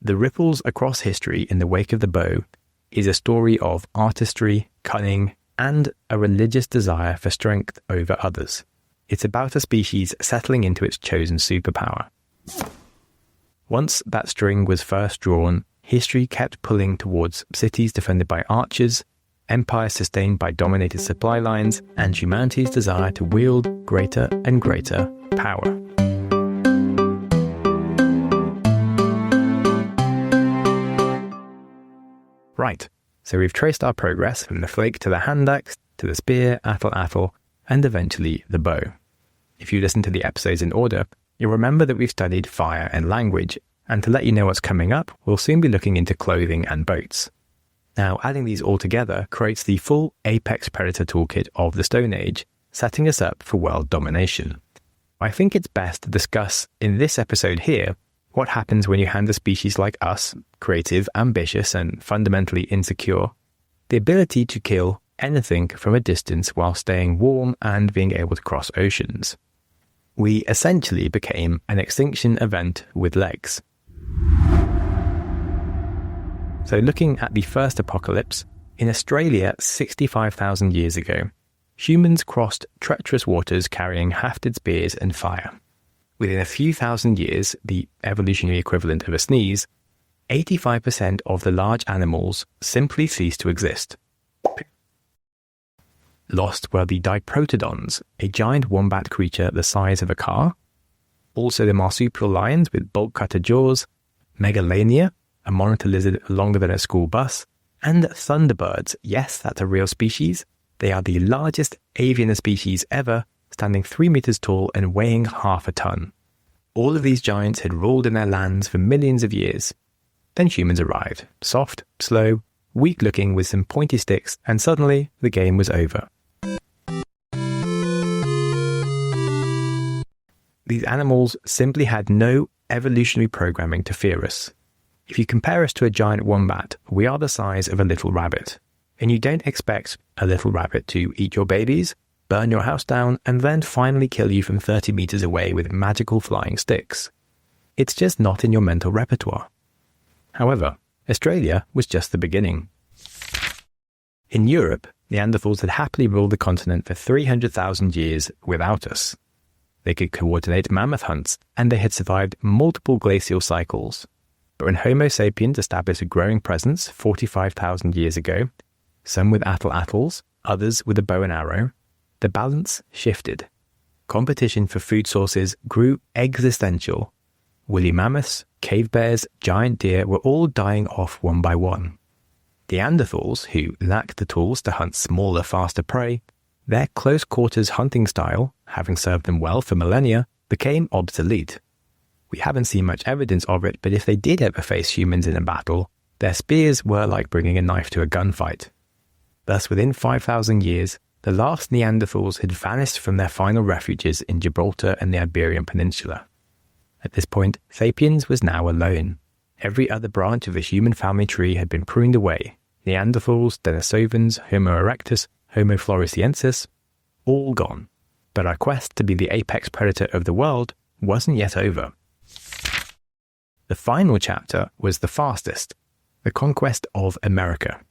The ripples across history in the wake of the bow is a story of artistry, cunning, and a religious desire for strength over others. It's about a species settling into its chosen superpower. Once that string was first drawn, history kept pulling towards cities defended by archers, empires sustained by dominated supply lines, and humanity's desire to wield greater and greater power. Right, so we've traced our progress from the flake to the hand axe, to the spear, atlatl, and eventually the bow. If you listen to the episodes in order, you'll remember that we've studied fire and language, and to let you know what's coming up, we'll soon be looking into clothing and boats. Now, adding these all together creates the full apex predator toolkit of the Stone Age, setting us up for world domination. I think it's best to discuss in this episode here what happens when you hand a species like us, creative, ambitious, and fundamentally insecure, the ability to kill anything from a distance while staying warm and being able to cross oceans. We essentially became an extinction event with legs. So looking at the first apocalypse, in Australia 65,000 years ago, humans crossed treacherous waters carrying hafted spears and fire. Within a few thousand years, the evolutionary equivalent of a sneeze, 85% of the large animals simply ceased to exist. Lost were the diprotodons, a giant wombat creature the size of a car, also the marsupial lions with bolt-cutter jaws, megalania, a monitor lizard longer than a school bus, and thunderbirds. Yes, that's a real species. They are the largest avian species ever, standing 3 meters tall and weighing half a ton. All of these giants had ruled in their lands for millions of years. Then humans arrived, soft, slow, weak-looking with some pointy sticks, and suddenly the game was over. These animals simply had no evolutionary programming to fear us. If you compare us to a giant wombat, we are the size of a little rabbit. And you don't expect a little rabbit to eat your babies, burn your house down, and then finally kill you from 30 meters away with magical flying sticks. It's just not in your mental repertoire. However, Australia was just the beginning. In Europe, Neanderthals had happily ruled the continent for 300,000 years without us. They could coordinate mammoth hunts, and they had survived multiple glacial cycles. But when Homo sapiens established a growing presence 45,000 years ago, some with atlatls, others with a bow and arrow, the balance shifted. Competition for food sources grew existential. Woolly mammoths, cave bears, giant deer were all dying off one by one. Neanderthals, who lacked the tools to hunt smaller, faster prey, their close-quarters hunting style, having served them well for millennia, became obsolete. We haven't seen much evidence of it, but if they did ever face humans in a battle, their spears were like bringing a knife to a gunfight. Thus, within 5,000 years, the last Neanderthals had vanished from their final refuges in Gibraltar and the Iberian Peninsula. At this point, Sapiens was now alone. Every other branch of the human family tree had been pruned away. Neanderthals, Denisovans, Homo erectus, Homo floresiensis, all gone. But our quest to be the apex predator of the world wasn't yet over. The final chapter was the fastest, the conquest of America.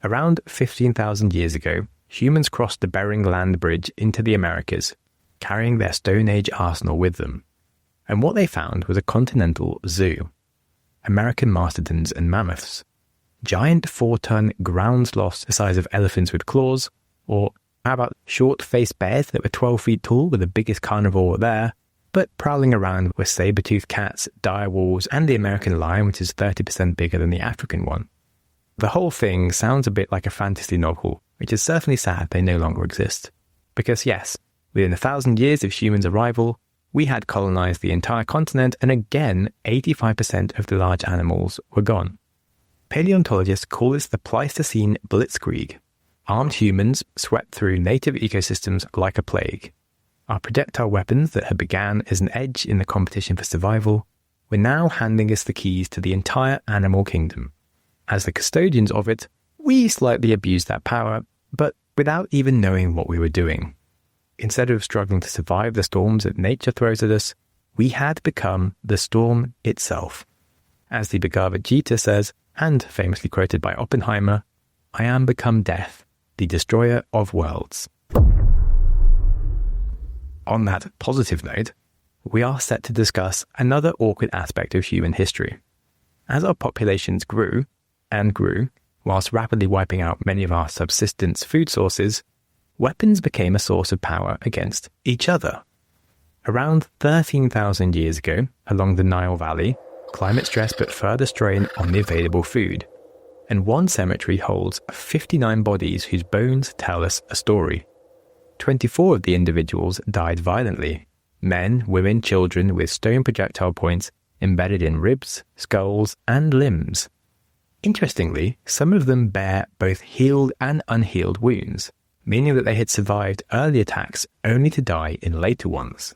Around 15,000 years ago, humans crossed the Bering Land Bridge into the Americas. carrying their Stone Age arsenal with them. And what they found was a continental zoo. American mastodons and mammoths. Giant 4-ton ground sloths the size of elephants with claws, or how about short-faced bears that were 12 feet tall with the biggest carnivore there, but prowling around were saber-toothed cats, dire wolves, and the American lion, which is 30% bigger than the African one. The whole thing sounds a bit like a fantasy novel, which is certainly sad they no longer exist. Because yes, within 1,000 years of humans' arrival, we had colonized the entire continent, and again, 85% of the large animals were gone. Paleontologists call this the Pleistocene Blitzkrieg. Armed humans swept through native ecosystems like a plague. Our projectile weapons that had began as an edge in the competition for survival were now handing us the keys to the entire animal kingdom. As the custodians of it, we slightly abused that power, but without even knowing what we were doing. Instead of struggling to survive the storms that nature throws at us, we had become the storm itself. As the Bhagavad Gita says, and famously quoted by Oppenheimer, "I am become death, the destroyer of worlds." On that positive note, we are set to discuss another awkward aspect of human history. As our populations grew, whilst rapidly wiping out many of our subsistence food sources, weapons became a source of power against each other. Around 13,000 years ago, along the Nile Valley, climate stress put further strain on the available food, and one cemetery holds 59 bodies whose bones tell us a story. 24 of the individuals died violently, men, women, children with stone projectile points embedded in ribs, skulls, and limbs. Interestingly, some of them bear both healed and unhealed wounds, meaning that they had survived early attacks only to die in later ones.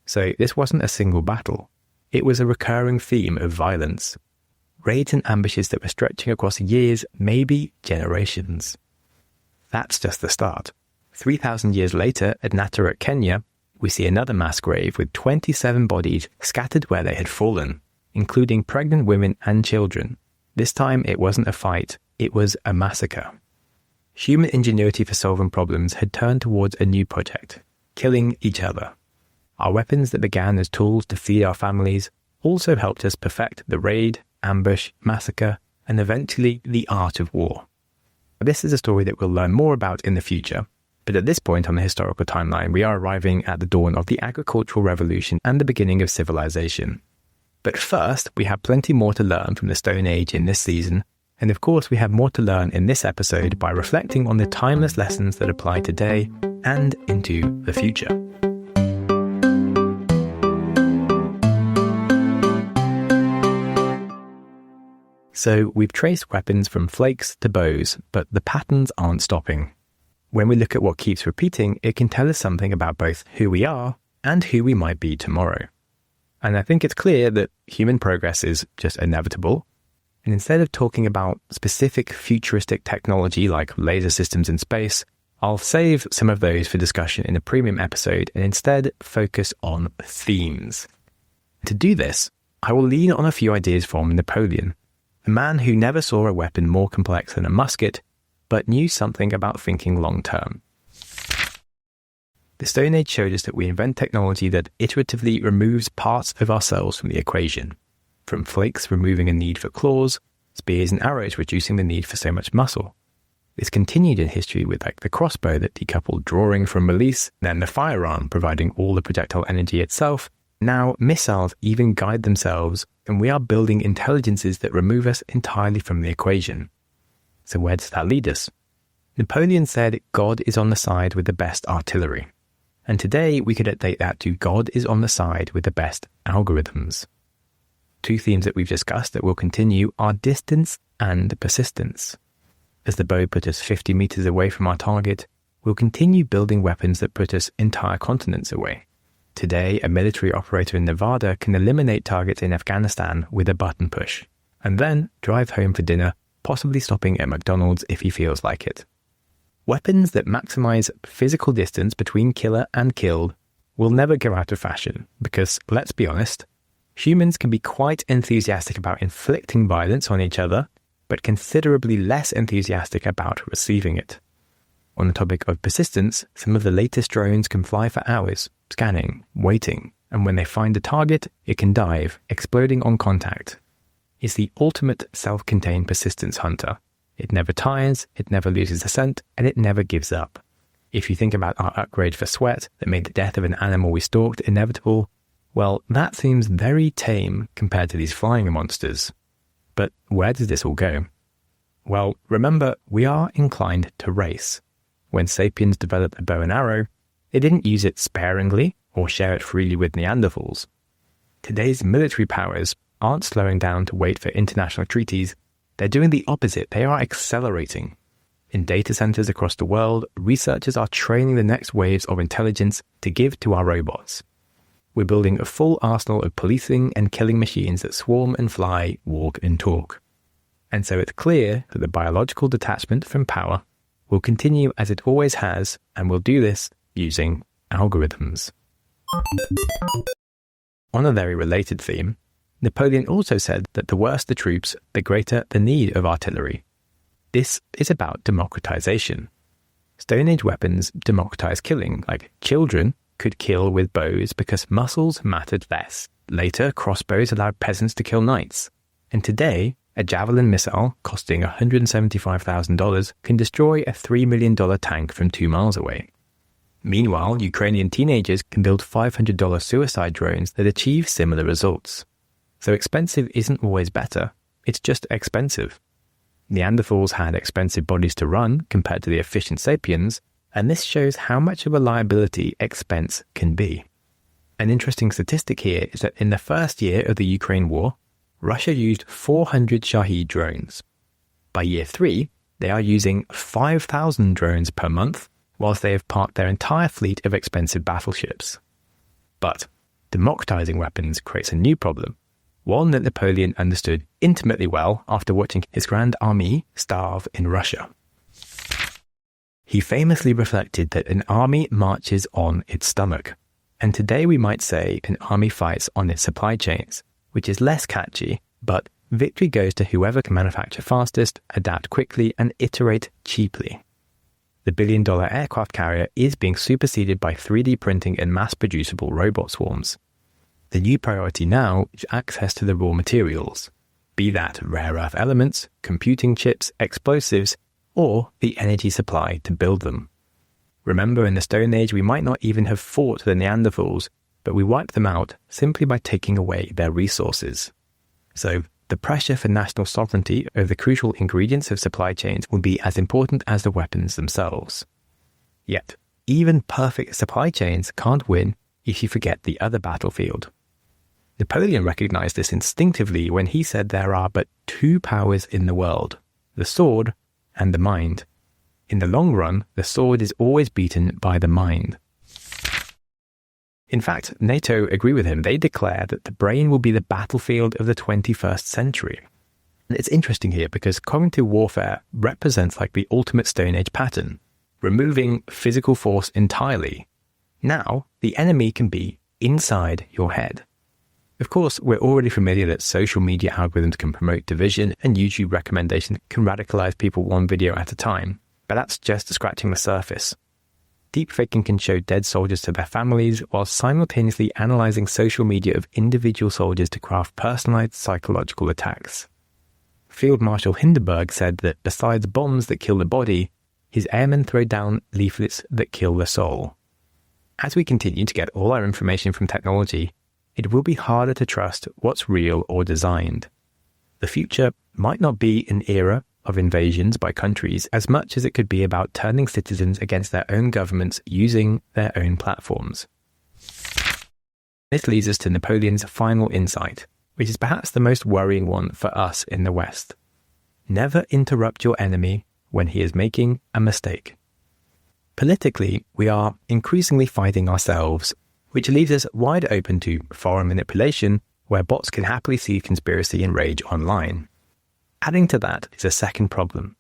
So this wasn't a single battle. It was a recurring theme of violence. Raids and ambushes that were stretching across years, maybe generations. That's just the start. 3,000 years later, at Natarat, Kenya, we see another mass grave with 27 bodies scattered where they had fallen, including pregnant women and children. This time it wasn't a fight, it was a massacre. Human ingenuity for solving problems had turned towards a new project, killing each other. Our weapons that began as tools to feed our families also helped us perfect the raid, ambush, massacre, and eventually the art of war. This is a story that we'll learn more about in the future, but at this point on the historical timeline, we are arriving at the dawn of the agricultural revolution and the beginning of civilization. But first, we have plenty more to learn from the Stone Age in this season, and of course we have more to learn in this episode by reflecting on the timeless lessons that apply today and into the future. So we've traced weapons from flakes to bows, but the patterns aren't stopping. When we look at what keeps repeating, it can tell us something about both who we are and who we might be tomorrow. And I think it's clear that human progress is just inevitable. And instead of talking about specific futuristic technology like laser systems in space, I'll save some of those for discussion in a premium episode and instead focus on themes. To do this, I will lean on a few ideas from Napoleon, a man who never saw a weapon more complex than a musket, but knew something about thinking long-term. The Stone Age showed us that we invent technology that iteratively removes parts of ourselves from the equation, from flakes removing a need for claws, spears and arrows reducing the need for so much muscle. This continued in history with the crossbow that decoupled drawing from release, then the firearm providing all the projectile energy itself. Now missiles even guide themselves, and we are building intelligences that remove us entirely from the equation. So where does that lead us? Napoleon said God is on the side with the best artillery. And today we could update that to God is on the side with the best algorithms. Two themes that we've discussed that will continue are distance and persistence. As the bow put us 50 meters away from our target, we'll continue building weapons that put us entire continents away. Today, a military operator in Nevada can eliminate targets in Afghanistan with a button push, and then drive home for dinner, possibly stopping at McDonald's if he feels like it. Weapons that maximize physical distance between killer and killed will never go out of fashion because, let's be honest, humans can be quite enthusiastic about inflicting violence on each other, but considerably less enthusiastic about receiving it. On the topic of persistence, some of the latest drones can fly for hours, scanning, waiting, and when they find a target, it can dive, exploding on contact. It's the ultimate self-contained persistence hunter. It never tires, it never loses a scent, and it never gives up. If you think about our upgrade for sweat that made the death of an animal we stalked inevitable, well, that seems very tame compared to these flying monsters. But where does this all go? Well, remember, we are inclined to race. When sapiens developed a bow and arrow, they didn't use it sparingly or share it freely with Neanderthals. Today's military powers aren't slowing down to wait for international treaties. They're doing the opposite. They are accelerating. In data centers across the world, researchers are training the next waves of intelligence to give to our robots. We're building a full arsenal of policing and killing machines that swarm and fly, walk and talk. And so it's clear that the biological detachment from power will continue as it always has, and will do this using algorithms. On a very related theme, Napoleon also said that the worse the troops, the greater the need of artillery. This is about democratization. Stone Age weapons democratized killing, like children could kill with bows because muscles mattered less. Later, crossbows allowed peasants to kill knights. And today, a javelin missile costing $175,000 can destroy a $3 million tank from 2 miles away. Meanwhile, Ukrainian teenagers can build $500 suicide drones that achieve similar results. So expensive isn't always better, it's just expensive. Neanderthals had expensive bodies to run compared to the efficient sapiens, and this shows how much of a liability expense can be. An interesting statistic here is that in the first year of the Ukraine war, Russia used 400 Shahed drones. By year 3, they are using 5,000 drones per month, whilst they have parked their entire fleet of expensive battleships. But democratizing weapons creates a new problem, one that Napoleon understood intimately well after watching his Grand Army starve in Russia. He famously reflected that an army marches on its stomach, and today we might say an army fights on its supply chains, which is less catchy, but victory goes to whoever can manufacture fastest, adapt quickly, and iterate cheaply. The billion-dollar aircraft carrier is being superseded by 3D printing and mass-producible robot swarms. The new priority now is access to the raw materials, be that rare earth elements, computing chips, explosives, or the energy supply to build them. Remember, in the Stone Age, we might not even have fought the Neanderthals, but we wiped them out simply by taking away their resources. So, the pressure for national sovereignty over the crucial ingredients of supply chains will be as important as the weapons themselves. Yet, even perfect supply chains can't win if you forget the other battlefield. Napoleon recognized this instinctively when he said there are but 2 powers in the world, the sword and the mind. In the long run, the sword is always beaten by the mind. In fact, NATO agree with him. They declare that the brain will be the battlefield of the 21st century. And it's interesting here because cognitive warfare represents like the ultimate Stone Age pattern, removing physical force entirely. Now, the enemy can be inside your head. Of course, we're already familiar that social media algorithms can promote division and YouTube recommendations can radicalize people one video at a time, but that's just scratching the surface. Deepfaking can show dead soldiers to their families while simultaneously analyzing social media of individual soldiers to craft personalized psychological attacks. Field Marshal Hindenburg said that besides bombs that kill the body, his airmen throw down leaflets that kill the soul. As we continue to get all our information from technology, it will be harder to trust what's real or designed. The future might not be an era of invasions by countries as much as it could be about turning citizens against their own governments using their own platforms. This leads us to Napoleon's final insight, which is perhaps the most worrying one for us in the West. Never interrupt your enemy when he is making a mistake. Politically, we are increasingly fighting ourselves, which leaves us wide open to foreign manipulation, where bots can happily see conspiracy and rage online. Adding to that is a second problem.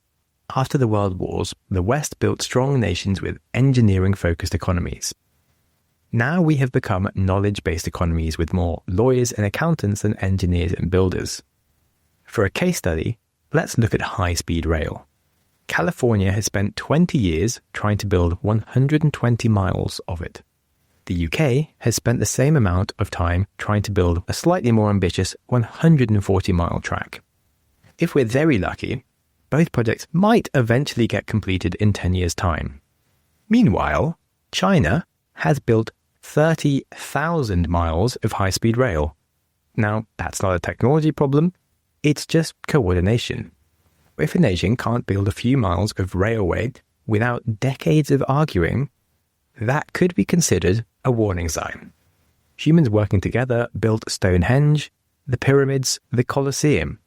After the World Wars, the West built strong nations with engineering-focused economies. Now we have become knowledge-based economies with more lawyers and accountants than engineers and builders. For a case study, let's look at high-speed rail. California has spent 20 years trying to build 120 miles of it. The UK has spent the same amount of time trying to build a slightly more ambitious 140-mile track. If we're very lucky, both projects might eventually get completed in 10 years' time. Meanwhile, China has built 30,000 miles of high-speed rail. Now, that's not a technology problem, it's just coordination. If a nation can't build a few miles of railway without decades of arguing, that could be considered a warning sign. Humans working together built Stonehenge, the pyramids, the Colosseum,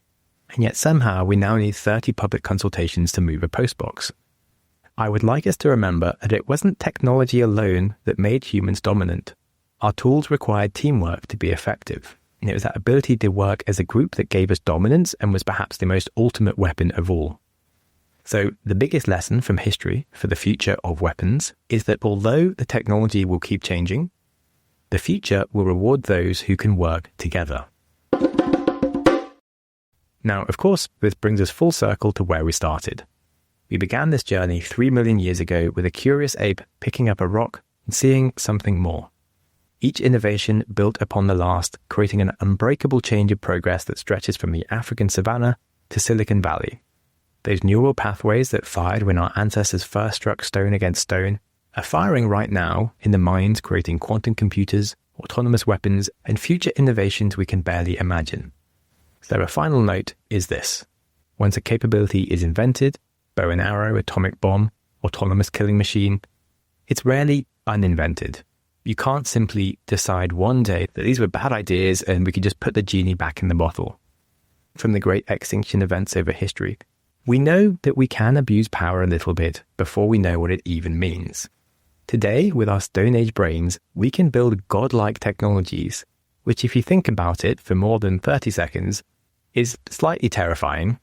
and yet somehow we now need 30 public consultations to move a postbox. I would like us to remember that it wasn't technology alone that made humans dominant. Our tools required teamwork to be effective, and it was that ability to work as a group that gave us dominance and was perhaps the most ultimate weapon of all. So the biggest lesson from history for the future of weapons is that although the technology will keep changing, the future will reward those who can work together. Now, of course, this brings us full circle to where we started. We began this journey 3 million years ago with a curious ape picking up a rock and seeing something more. Each innovation built upon the last, creating an unbreakable change of progress that stretches from the African savanna to Silicon Valley. Those neural pathways that fired when our ancestors first struck stone against stone are firing right now in the minds creating quantum computers, autonomous weapons, and future innovations we can barely imagine. So a final note is this. Once a capability is invented, bow and arrow, atomic bomb, autonomous killing machine, it's rarely uninvented. You can't simply decide one day that these were bad ideas and we could just put the genie back in the bottle. From the great extinction events over history, we know that we can abuse power a little bit before we know what it even means. Today, with our Stone Age brains, we can build godlike technologies, which if you think about it for more than 30 seconds, is slightly terrifying,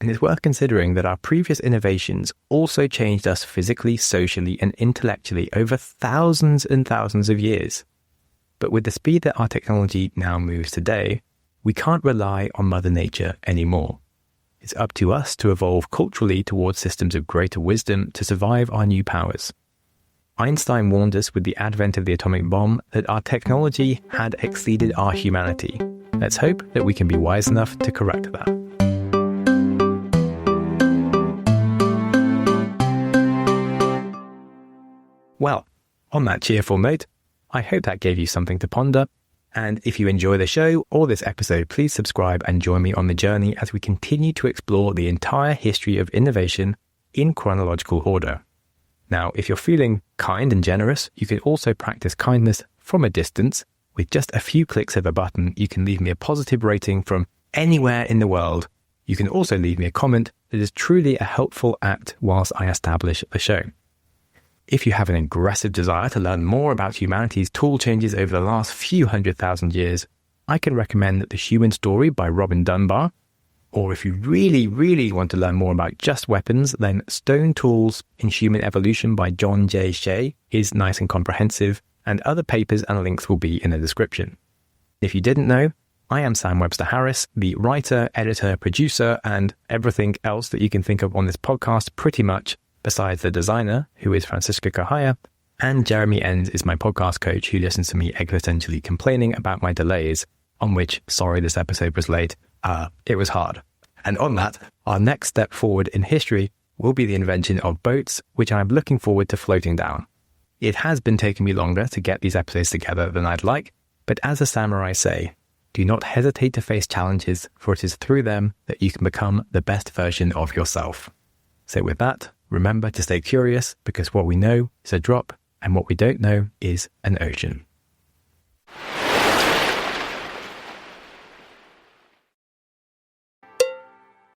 and it's worth considering that our previous innovations also changed us physically, socially, and intellectually over thousands and thousands of years. But with the speed that our technology now moves today, we can't rely on Mother Nature anymore. It's up to us to evolve culturally towards systems of greater wisdom to survive our new powers. Einstein warned us with the advent of the atomic bomb that our technology had exceeded our humanity. Let's hope that we can be wise enough to correct that. Well, on that cheerful note, I hope that gave you something to ponder. And if you enjoy the show or this episode, please subscribe and join me on the journey as we continue to explore the entire history of innovation in chronological order. Now, if you're feeling kind and generous, you can also practice kindness from a distance. With just a few clicks of a button, you can leave me a positive rating from anywhere in the world. You can also leave me a comment that is truly a helpful act whilst I establish the show. If you have an aggressive desire to learn more about humanity's tool changes over the last few 100,000 years, I can recommend The Human Story by Robin Dunbar. Or if you really, really want to learn more about just weapons, then Stone Tools in Human Evolution by John J. Shea is nice and comprehensive, and other papers and links will be in the description. If you didn't know, I am Sam Webster Harris, the writer, editor, producer, and everything else that you can think of on this podcast pretty much, besides the designer, who is Francisca Cahaya, and Jeremy Enns is my podcast coach who listens to me existentially complaining about my delays, on which, sorry this episode was late, it was hard. And on that, our next step forward in history will be the invention of boats, which I'm looking forward to floating down. It has been taking me longer to get these episodes together than I'd like, but as the samurai say, do not hesitate to face challenges, for it is through them that you can become the best version of yourself. So with that, remember to stay curious, because what we know is a drop and what we don't know is an ocean.